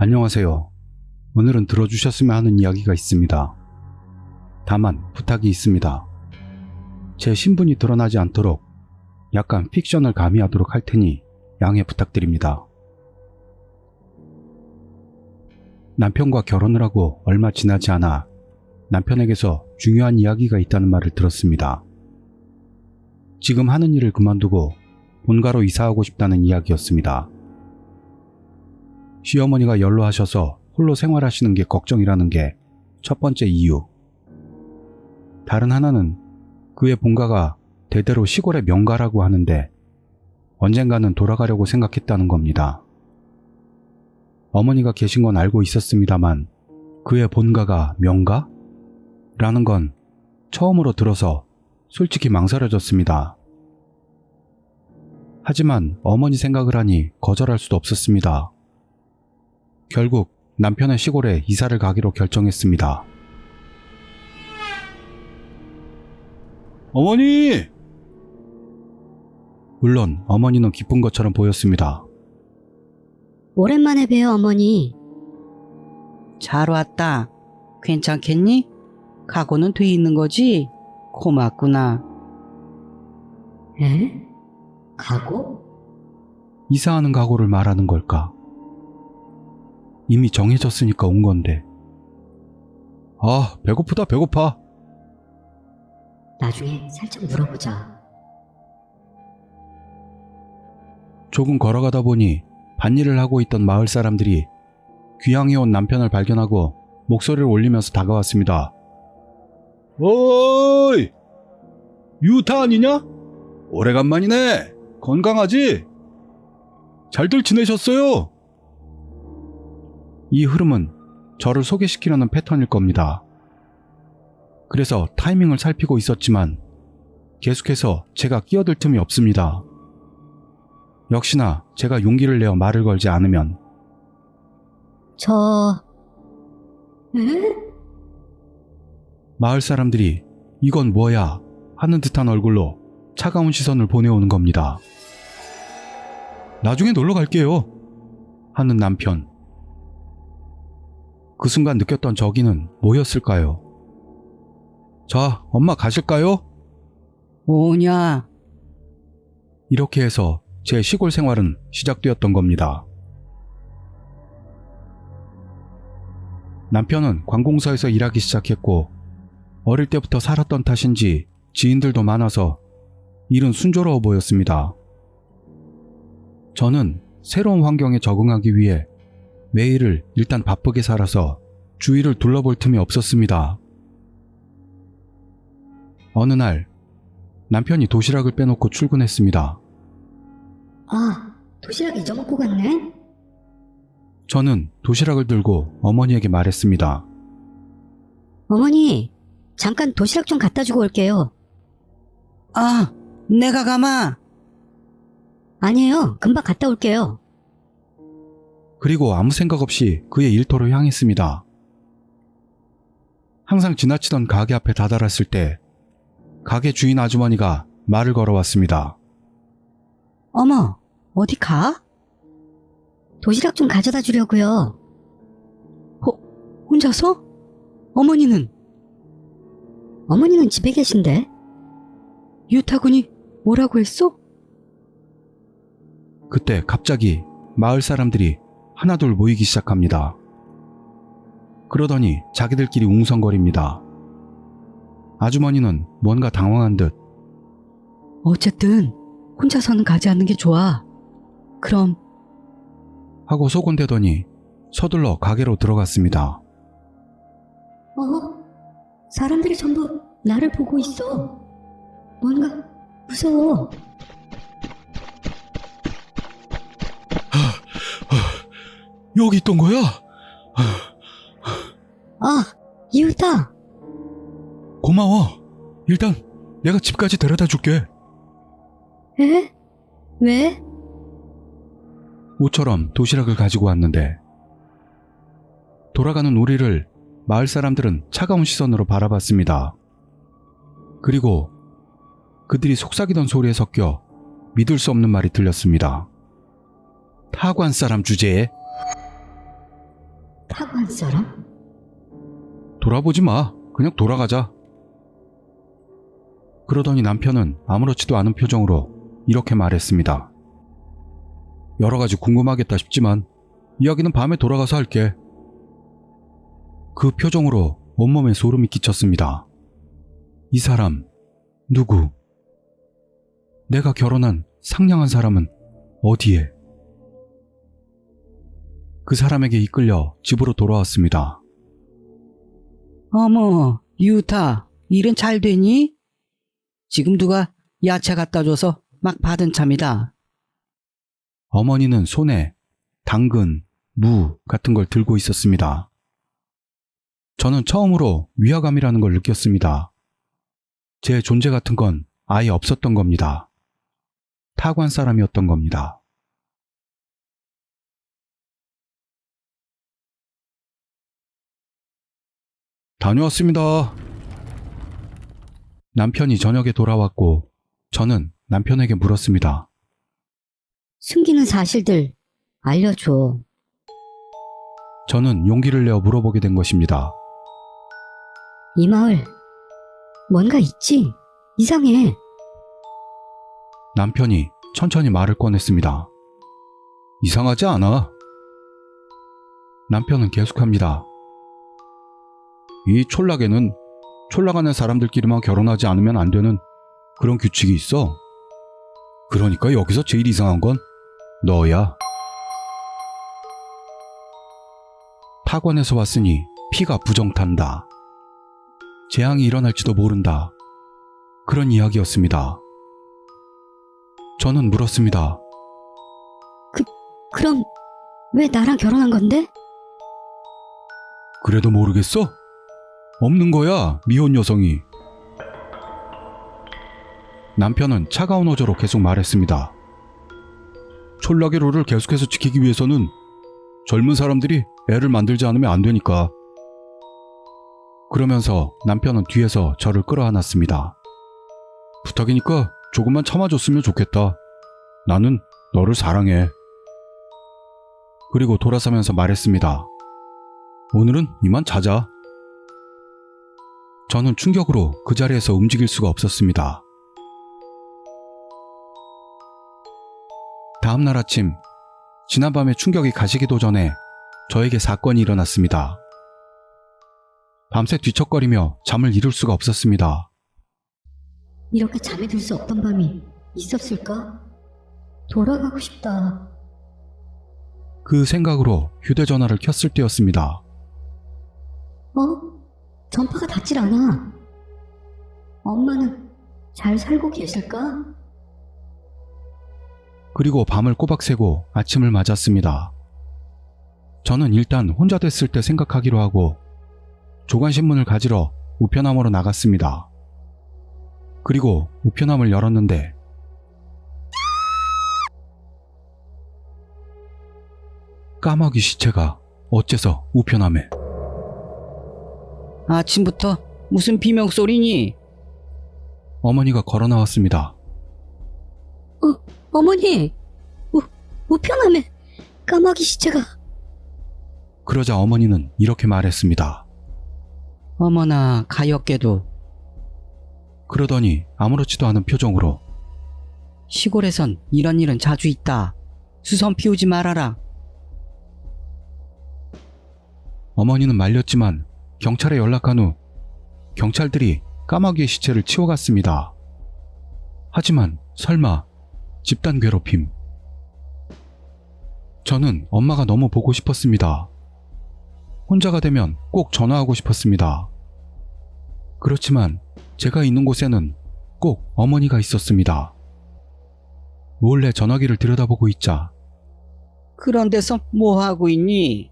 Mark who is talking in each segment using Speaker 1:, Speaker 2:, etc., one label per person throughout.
Speaker 1: 안녕하세요. 오늘은 들어주셨으면 하는 이야기가 있습니다. 다만 부탁이 있습니다. 제 신분이 드러나지 않도록 약간 픽션을 가미하도록 할 테니 양해 부탁드립니다. 남편과 결혼을 하고 얼마 지나지 않아 남편에게서 중요한 이야기가 있다는 말을 들었습니다. 지금 하는 일을 그만두고 본가로 이사하고 싶다는 이야기였습니다. 시어머니가 연로하셔서 홀로 생활하시는 게 걱정이라는 게 첫 번째 이유. 다른 하나는 그의 본가가 대대로 시골의 명가라고 하는데 언젠가는 돌아가려고 생각했다는 겁니다. 어머니가 계신 건 알고 있었습니다만 그의 본가가 명가? 라는 건 처음으로 들어서 솔직히 망설여졌습니다. 하지만 어머니 생각을 하니 거절할 수도 없었습니다. 결국 남편의 시골에 이사를 가기로 결정했습니다. 어머니! 물론 어머니는 기쁜 것처럼 보였습니다.
Speaker 2: 오랜만에 봬요, 어머니.
Speaker 3: 잘 왔다. 괜찮겠니? 각오는 돼 있는 거지? 고맙구나.
Speaker 2: 에? 가고?
Speaker 1: 이사하는 각오를 말하는 걸까? 이미 정해졌으니까 온 건데. 아, 배고프다, 배고파.
Speaker 2: 나중에 살짝 물어보자.
Speaker 1: 조금 걸어가다 보니 밭일을 하고 있던 마을 사람들이 귀향해온 남편을 발견하고 목소리를 올리면서 다가왔습니다. 어이! 유타 아니냐? 오래간만이네. 건강하지? 잘들 지내셨어요? 이 흐름은 저를 소개시키려는 패턴일 겁니다. 그래서 타이밍을 살피고 있었지만 계속해서 제가 끼어들 틈이 없습니다. 역시나 제가 용기를 내어 말을 걸지 않으면
Speaker 2: 에?
Speaker 1: 마을 사람들이 이건 뭐야 하는 듯한 얼굴로 차가운 시선을 보내오는 겁니다. 나중에 놀러 갈게요 하는 남편. 그 순간 느꼈던 저기는 뭐였을까요? 자, 엄마 가실까요?
Speaker 3: 뭐냐?
Speaker 1: 이렇게 해서 제 시골 생활은 시작되었던 겁니다. 남편은 관공서에서 일하기 시작했고 어릴 때부터 살았던 탓인지 지인들도 많아서 일은 순조로워 보였습니다. 저는 새로운 환경에 적응하기 위해 매일을 일단 바쁘게 살아서 주위를 둘러볼 틈이 없었습니다. 어느 날 남편이 도시락을 빼놓고 출근했습니다.
Speaker 2: 아, 도시락 잊어먹고 갔네?
Speaker 1: 저는 도시락을 들고 어머니에게 말했습니다.
Speaker 2: 어머니, 잠깐 도시락 좀 갖다 주고 올게요.
Speaker 3: 아, 내가 가마.
Speaker 2: 아니에요, 금방 갔다 올게요.
Speaker 1: 그리고 아무 생각 없이 그의 일터로 향했습니다. 항상 지나치던 가게 앞에 다다랐을 때 가게 주인 아주머니가 말을 걸어왔습니다.
Speaker 3: 어머, 어디 가?
Speaker 2: 도시락 좀 가져다 주려고요.
Speaker 3: 혼자서? 어머니는?
Speaker 2: 어머니는 집에 계신데?
Speaker 3: 유타군이 뭐라고 했어?
Speaker 1: 그때 갑자기 마을 사람들이 하나둘 모이기 시작합니다. 그러더니 자기들끼리 웅성거립니다. 아주머니는 뭔가 당황한 듯
Speaker 3: 어쨌든 혼자서는 가지 않는 게 좋아. 그럼
Speaker 1: 하고 소곤대더니 서둘러 가게로 들어갔습니다.
Speaker 2: 사람들이 전부 나를 보고 있어. 뭔가 무서워.
Speaker 1: 여기 있던 거야?
Speaker 2: 이웃다.
Speaker 1: 고마워. 일단 내가 집까지 데려다 줄게.
Speaker 2: 에? 왜?
Speaker 1: 모처럼 도시락을 가지고 왔는데 돌아가는 우리를 마을 사람들은 차가운 시선으로 바라봤습니다. 그리고 그들이 속삭이던 소리에 섞여 믿을 수 없는 말이 들렸습니다. 타관 사람 주제에
Speaker 2: 타고 한 사람?
Speaker 1: 돌아보지 마. 그냥 돌아가자. 그러더니 남편은 아무렇지도 않은 표정으로 이렇게 말했습니다. 여러 가지 궁금하겠다 싶지만 이야기는 밤에 돌아가서 할게. 그 표정으로 온몸에 소름이 끼쳤습니다. 이 사람, 누구? 내가 결혼한 상냥한 사람은 어디에? 그 사람에게 이끌려 집으로 돌아왔습니다.
Speaker 3: 어머, 유타, 일은 잘 되니? 지금 누가 야채 갖다 줘서 막 받은 참이다.
Speaker 1: 어머니는 손에 당근, 무 같은 걸 들고 있었습니다. 저는 처음으로 위화감이라는 걸 느꼈습니다. 제 존재 같은 건 아예 없었던 겁니다. 타관 사람이었던 겁니다. 다녀왔습니다. 남편이 저녁에 돌아왔고 저는 남편에게 물었습니다.
Speaker 2: 숨기는 사실들 알려줘.
Speaker 1: 저는 용기를 내어 물어보게 된 것입니다.
Speaker 2: 이 마을 뭔가 있지? 이상해.
Speaker 1: 남편이 천천히 말을 꺼냈습니다. 이상하지 않아. 남편은 계속합니다. 이 촌락에는 촌락 안의 사람들끼리만 결혼하지 않으면 안 되는 그런 규칙이 있어. 그러니까 여기서 제일 이상한 건 너야. 타관에서 왔으니 피가 부정탄다. 재앙이 일어날지도 모른다. 그런 이야기였습니다. 저는 물었습니다.
Speaker 2: 그럼 왜 나랑 결혼한 건데?
Speaker 1: 그래도 모르겠어? 없는 거야, 미혼 여성이. 남편은 차가운 어조로 계속 말했습니다. 촌락의 룰을 계속해서 지키기 위해서는 젊은 사람들이 애를 만들지 않으면 안 되니까. 그러면서 남편은 뒤에서 저를 끌어안았습니다. 부탁이니까 조금만 참아줬으면 좋겠다. 나는 너를 사랑해. 그리고 돌아서면서 말했습니다. 오늘은 이만 자자. 저는 충격으로 그 자리에서 움직일 수가 없었습니다. 다음날 아침, 지난밤의 충격이 가시기도 전에 저에게 사건이 일어났습니다. 밤새 뒤척거리며 잠을 이룰 수가 없었습니다.
Speaker 2: 이렇게 잠에 들 수 없던 밤이 있었을까? 돌아가고 싶다.
Speaker 1: 그 생각으로 휴대전화를 켰을 때였습니다.
Speaker 2: 전파가 닿질 않아. 엄마는 잘 살고 계실까?
Speaker 1: 그리고 밤을 꼬박 새고 아침을 맞았습니다. 저는 일단 혼자 됐을 때 생각하기로 하고 조간신문을 가지러 우편함으로 나갔습니다. 그리고 우편함을 열었는데 까마귀 시체가 어째서 우편함에.
Speaker 3: 아침부터 무슨 비명소리니?
Speaker 1: 어머니가 걸어 나왔습니다.
Speaker 2: 어머니! 우편함에 까마귀 시체가.
Speaker 1: 그러자 어머니는 이렇게 말했습니다.
Speaker 3: 어머나, 가엾게도.
Speaker 1: 그러더니 아무렇지도 않은 표정으로
Speaker 3: 시골에선 이런 일은 자주 있다. 수선 피우지 말아라.
Speaker 1: 어머니는 말렸지만 경찰에 연락한 후 경찰들이 까마귀의 시체를 치워갔습니다. 하지만 설마 집단 괴롭힘. 저는 엄마가 너무 보고 싶었습니다. 혼자가 되면 꼭 전화하고 싶었습니다. 그렇지만 제가 있는 곳에는 꼭 어머니가 있었습니다. 몰래 전화기를 들여다보고 있자
Speaker 3: 그런 데서 뭐 하고 있니?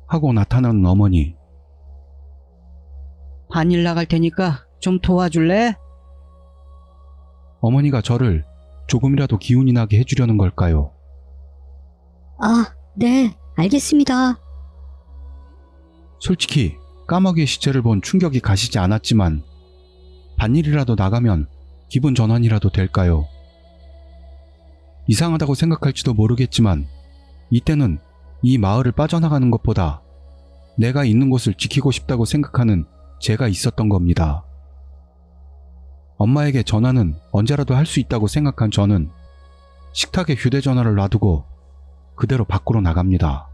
Speaker 1: 하고 나타나는 어머니.
Speaker 3: 반일 나갈 테니까 좀 도와줄래?
Speaker 1: 어머니가 저를 조금이라도 기운이 나게 해주려는 걸까요?
Speaker 2: 네, 알겠습니다.
Speaker 1: 솔직히 까마귀의 시체를 본 충격이 가시지 않았지만 반일이라도 나가면 기분 전환이라도 될까요? 이상하다고 생각할지도 모르겠지만 이때는 이 마을을 빠져나가는 것보다 내가 있는 곳을 지키고 싶다고 생각하는 제가 있었던 겁니다. 엄마에게 전화는 언제라도 할 수 있다고 생각한 저는 식탁에 휴대전화를 놔두고 그대로 밖으로 나갑니다.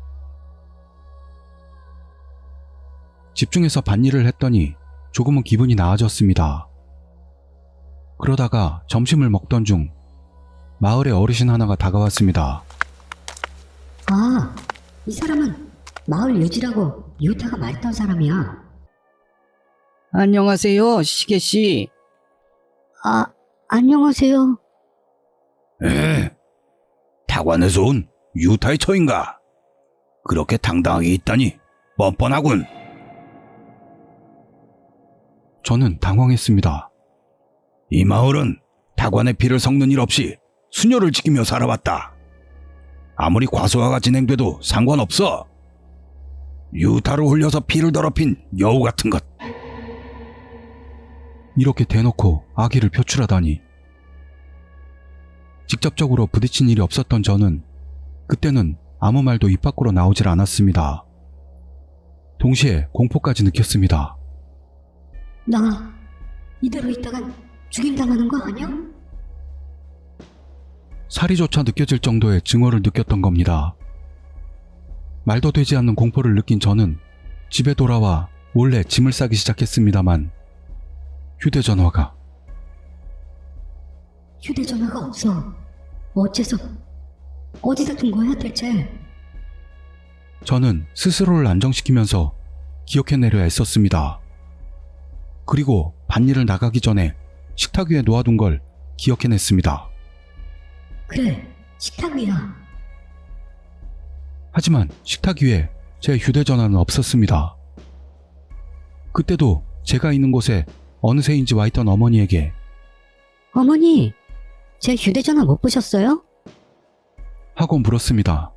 Speaker 1: 집중해서 밭일을 했더니 조금은 기분이 나아졌습니다. 그러다가 점심을 먹던 중 마을의 어르신 하나가 다가왔습니다.
Speaker 2: 아, 이 사람은 마을 유지라고 유타가 말했던 사람이야.
Speaker 3: 안녕하세요, 시계씨.
Speaker 2: 아, 안녕하세요.
Speaker 1: 타관에서 온 유타의 처인가? 그렇게 당당하게 있다니 뻔뻔하군. 저는 당황했습니다. 이 마을은 타관의 피를 섞는 일 없이 수녀를 지키며 살아왔다. 아무리 과소화가 진행돼도 상관없어. 유타를 홀려서 피를 더럽힌 여우 같은 것. 이렇게 대놓고 악의를 표출하다니. 직접적으로 부딪힌 일이 없었던 저는 그때는 아무 말도 입 밖으로 나오질 않았습니다. 동시에 공포까지 느꼈습니다.
Speaker 2: 나 이대로 있다간 죽임당하는 거 아니야?
Speaker 1: 살이조차 느껴질 정도의 증오를 느꼈던 겁니다. 말도 되지 않는 공포를 느낀 저는 집에 돌아와 몰래 짐을 싸기 시작했습니다만 휴대전화가
Speaker 2: 휴대전화가 없어. 어째서? 어디다 둔 거야 대체?
Speaker 1: 저는 스스로를 안정시키면서 기억해내려 애썼습니다. 그리고 밭일을 나가기 전에 식탁 위에 놓아둔 걸 기억해냈습니다.
Speaker 2: 그래, 식탁 위야.
Speaker 1: 하지만 식탁 위에 제 휴대전화는 없었습니다. 그때도 제가 있는 곳에 어느새인지 와있던 어머니에게
Speaker 2: 어머니, 제 휴대전화 못 보셨어요?
Speaker 1: 하고 물었습니다.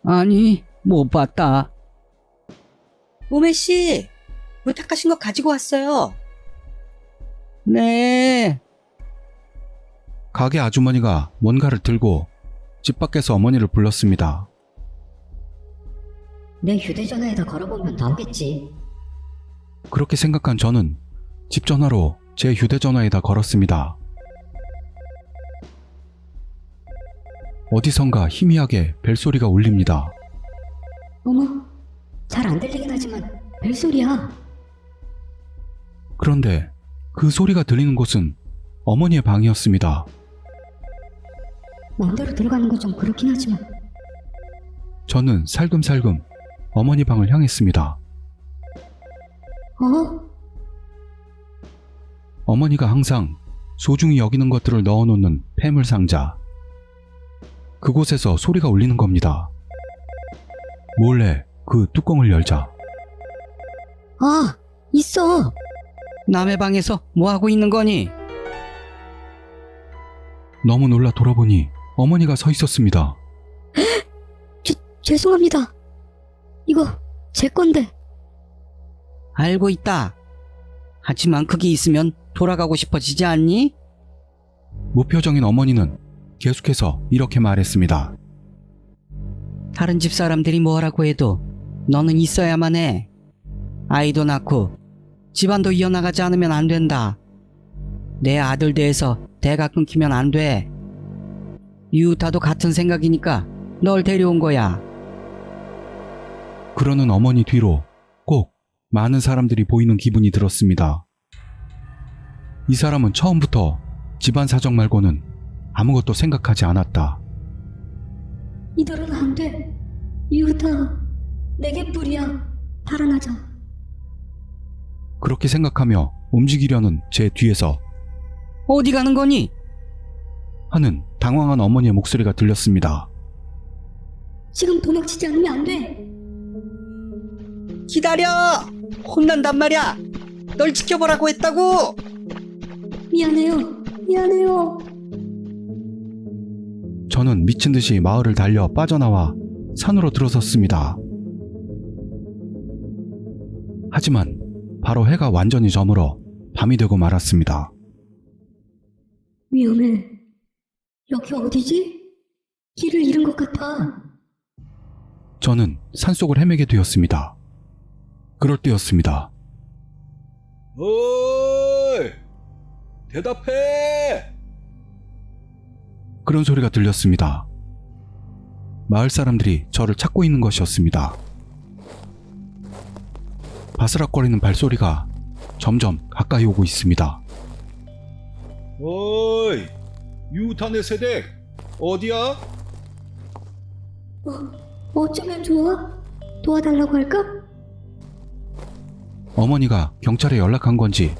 Speaker 3: 아니, 못 봤다.
Speaker 4: 오메씨, 부탁하신 거 가지고 왔어요.
Speaker 3: 네,
Speaker 1: 가게 아주머니가 뭔가를 들고 집 밖에서 어머니를 불렀습니다.
Speaker 2: 내 휴대전화에다 걸어보면 나오겠지.
Speaker 1: 그렇게 생각한 저는 집 전화로 제 휴대전화에다 걸었습니다. 어디선가 희미하게 벨소리가 울립니다.
Speaker 2: 어머, 잘 안 들리긴 하지만 벨소리야.
Speaker 1: 그런데 그 소리가 들리는 곳은 어머니의 방이었습니다.
Speaker 2: 마음대로 들어가는 건 좀 그렇긴 하지만
Speaker 1: 저는 살금살금 어머니 방을 향했습니다.
Speaker 2: 어?
Speaker 1: 어머니가 항상 소중히 여기는 것들을 넣어놓는 폐물 상자. 그곳에서 소리가 울리는 겁니다. 몰래 그 뚜껑을 열자
Speaker 2: 아, 있어.
Speaker 3: 남의 방에서 뭐 하고 있는 거니?
Speaker 1: 너무 놀라 돌아보니 어머니가 서 있었습니다.
Speaker 2: 죄송합니다. 이거 제 건데.
Speaker 3: 알고 있다. 하지만 그게 있으면 돌아가고 싶어지지 않니?
Speaker 1: 무표정인 어머니는 계속해서 이렇게 말했습니다.
Speaker 3: 다른 집 사람들이 뭐라고 해도 너는 있어야만 해. 아이도 낳고 집안도 이어나가지 않으면 안 된다. 내 아들 대해서 대가 끊기면 안 돼. 유타도 같은 생각이니까 널 데려온 거야.
Speaker 1: 그러는 어머니 뒤로 꼭 많은 사람들이 보이는 기분이 들었습니다. 이 사람은 처음부터 집안 사정 말고는 아무것도 생각하지 않았다.
Speaker 2: 이대로는 안 돼. 유타, 내게 뿌리야. 달아나자.
Speaker 1: 그렇게 생각하며 움직이려는 제 뒤에서
Speaker 3: 어디 가는 거니?
Speaker 1: 하는 당황한 어머니의 목소리가 들렸습니다.
Speaker 2: 지금 도망치지 않으면 안 돼.
Speaker 4: 기다려! 혼난단 말이야! 널 지켜보라고 했다고!
Speaker 2: 미안해요. 미안해요.
Speaker 1: 저는 미친 듯이 마을을 달려 빠져나와 산으로 들어섰습니다. 하지만 바로 해가 완전히 저물어 밤이 되고 말았습니다.
Speaker 2: 위험해. 여기 어디지? 길을 잃은 것 같아.
Speaker 1: 저는 산속을 헤매게 되었습니다. 그럴 때였습니다. 어이! 대답해! 그런 소리가 들렸습니다. 마을 사람들이 저를 찾고 있는 것이었습니다. 바스락거리는 발소리가 점점 가까이 오고 있습니다. 어이! 유탄의 세댁! 어디야?
Speaker 2: 어쩌면 좋아? 도와달라고 할까?
Speaker 1: 어머니가 경찰에 연락한 건지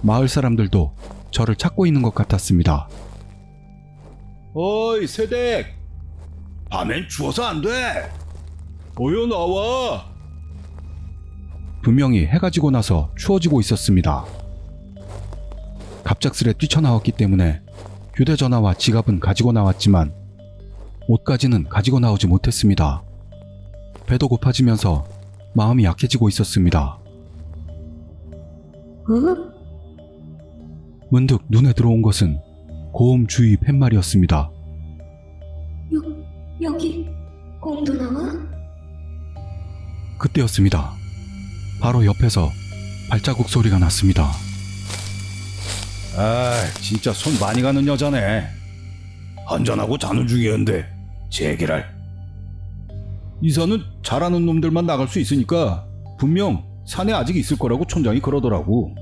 Speaker 1: 마을 사람들도 저를 찾고 있는 것 같았습니다. 어이 세댁! 밤엔 추워서 안 돼! 어여 나와! 분명히 해가 지고 나서 추워지고 있었습니다. 갑작스레 뛰쳐나왔기 때문에 휴대전화와 지갑은 가지고 나왔지만 옷까지는 가지고 나오지 못했습니다. 배도 고파지면서 마음이 약해지고 있었습니다. 문득 눈에 들어온 것은 고음 주의 팻말이었습니다.
Speaker 2: 여기 곰도 나와?
Speaker 1: 그때였습니다. 바로 옆에서 발자국 소리가 났습니다. 아, 진짜 손 많이 가는 여자네. 한잔하고 자는 중이었는데 제기랄. 이사는 잘하는 놈들만 나갈 수 있으니까 분명 산에 아직 있을 거라고 촌장이 그러더라고.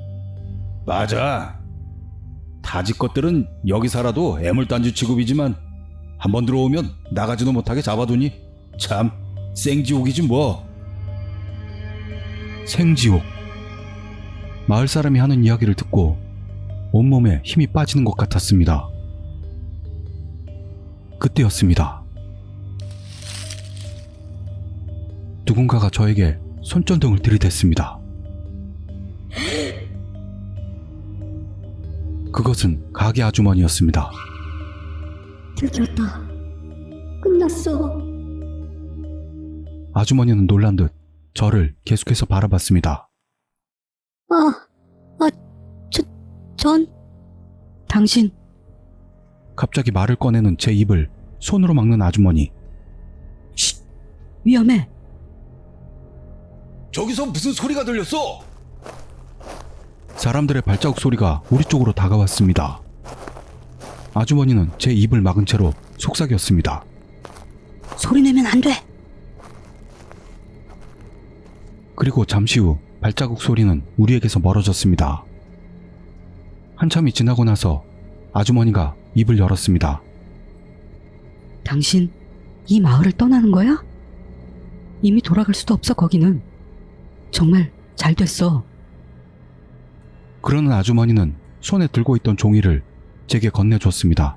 Speaker 1: 맞아. 타지 것들은 여기 살아도 애물단지 취급이지만 한번 들어오면 나가지도 못하게 잡아두니 참 생지옥이지 뭐. 생지옥. 마을 사람이 하는 이야기를 듣고 온몸에 힘이 빠지는 것 같았습니다. 그때였습니다. 누군가가 저에게 손전등을 들이댔습니다. 그것은 가게 아주머니였습니다.
Speaker 2: 들켰다. 끝났어.
Speaker 1: 아주머니는 놀란 듯 저를 계속해서 바라봤습니다.
Speaker 2: 전
Speaker 3: 당신,
Speaker 1: 갑자기 말을 꺼내는 제 입을 손으로 막는 아주머니.
Speaker 3: 위험해.
Speaker 1: 저기서 무슨 소리가 들렸어? 사람들의 발자국 소리가 우리 쪽으로 다가왔습니다. 아주머니는 제 입을 막은 채로 속삭였습니다.
Speaker 3: 소리 내면 안 돼.
Speaker 1: 그리고 잠시 후 발자국 소리는 우리에게서 멀어졌습니다. 한참이 지나고 나서 아주머니가 입을 열었습니다.
Speaker 3: 당신, 이 마을을 떠나는 거야? 이미 돌아갈 수도 없어, 거기는. 정말 잘 됐어.
Speaker 1: 그러는 아주머니는 손에 들고 있던 종이를 제게 건네줬습니다.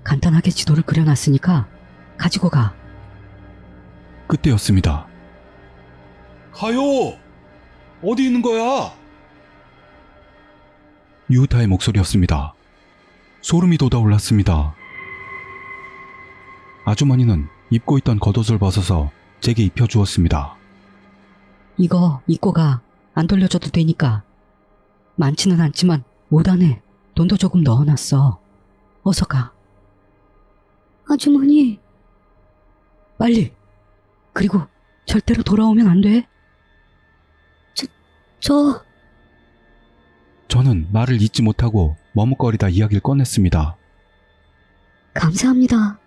Speaker 3: 간단하게 지도를 그려놨으니까 가지고 가.
Speaker 1: 그때였습니다. 가요! 어디 있는 거야? 유타의 목소리였습니다. 소름이 돋아올랐습니다. 아주머니는 입고 있던 겉옷을 벗어서 제게 입혀주었습니다.
Speaker 3: 이거 입고 가. 안 돌려줘도 되니까. 많지는 않지만 옷 안에 돈도 조금 넣어놨어. 어서 가.
Speaker 2: 아주머니,
Speaker 3: 빨리. 그리고 절대로 돌아오면 안 돼.
Speaker 1: 저는 말을 잇지 못하고 머뭇거리다 이야기를 꺼냈습니다.
Speaker 2: 감사합니다.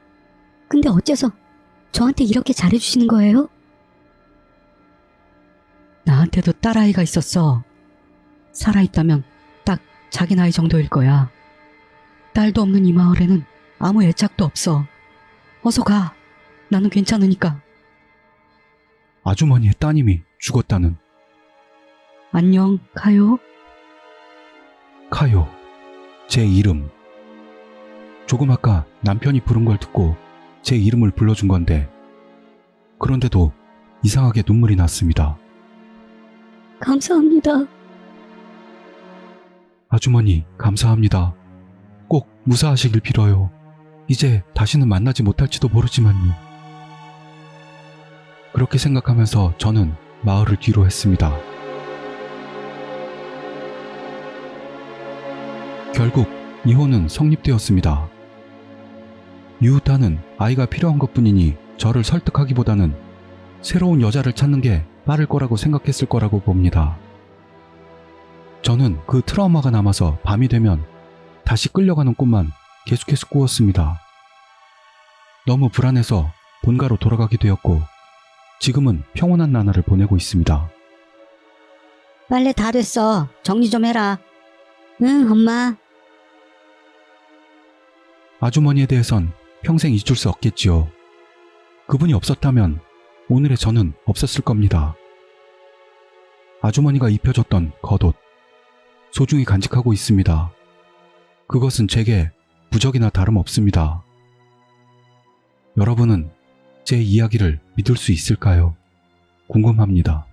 Speaker 2: 근데 어째서 저한테 이렇게 잘해주시는 거예요?
Speaker 3: 나한테도 딸아이가 있었어. 살아있다면 딱 자기 나이 정도일 거야. 딸도 없는 이 마을에는 아무 애착도 없어. 어서 가. 나는 괜찮으니까.
Speaker 1: 아주머니의 따님이 죽었다는.
Speaker 3: 안녕, 가요.
Speaker 1: 카요. 제 이름. 조금 아까 남편이 부른 걸 듣고 제 이름을 불러준 건데 그런데도 이상하게 눈물이 났습니다.
Speaker 2: 감사합니다.
Speaker 1: 아주머니 감사합니다. 꼭 무사하시길 빌어요. 이제 다시는 만나지 못할지도 모르지만요. 그렇게 생각하면서 저는 마을을 뒤로 했습니다. 결국 이혼은 성립되었습니다. 유우타는 아이가 필요한 것뿐이니 저를 설득하기보다는 새로운 여자를 찾는 게 빠를 거라고 생각했을 거라고 봅니다. 저는 그 트라우마가 남아서 밤이 되면 다시 끌려가는 꿈만 계속해서 꾸었습니다. 너무 불안해서 본가로 돌아가게 되었고 지금은 평온한 나날을 보내고 있습니다.
Speaker 2: 빨래 다 됐어. 정리 좀 해라. 응, 엄마.
Speaker 1: 아주머니에 대해선 평생 잊을 수 없겠지요. 그분이 없었다면 오늘의 저는 없었을 겁니다. 아주머니가 입혀줬던 겉옷 소중히 간직하고 있습니다. 그것은 제게 부적이나 다름없습니다. 여러분은 제 이야기를 믿을 수 있을까요? 궁금합니다.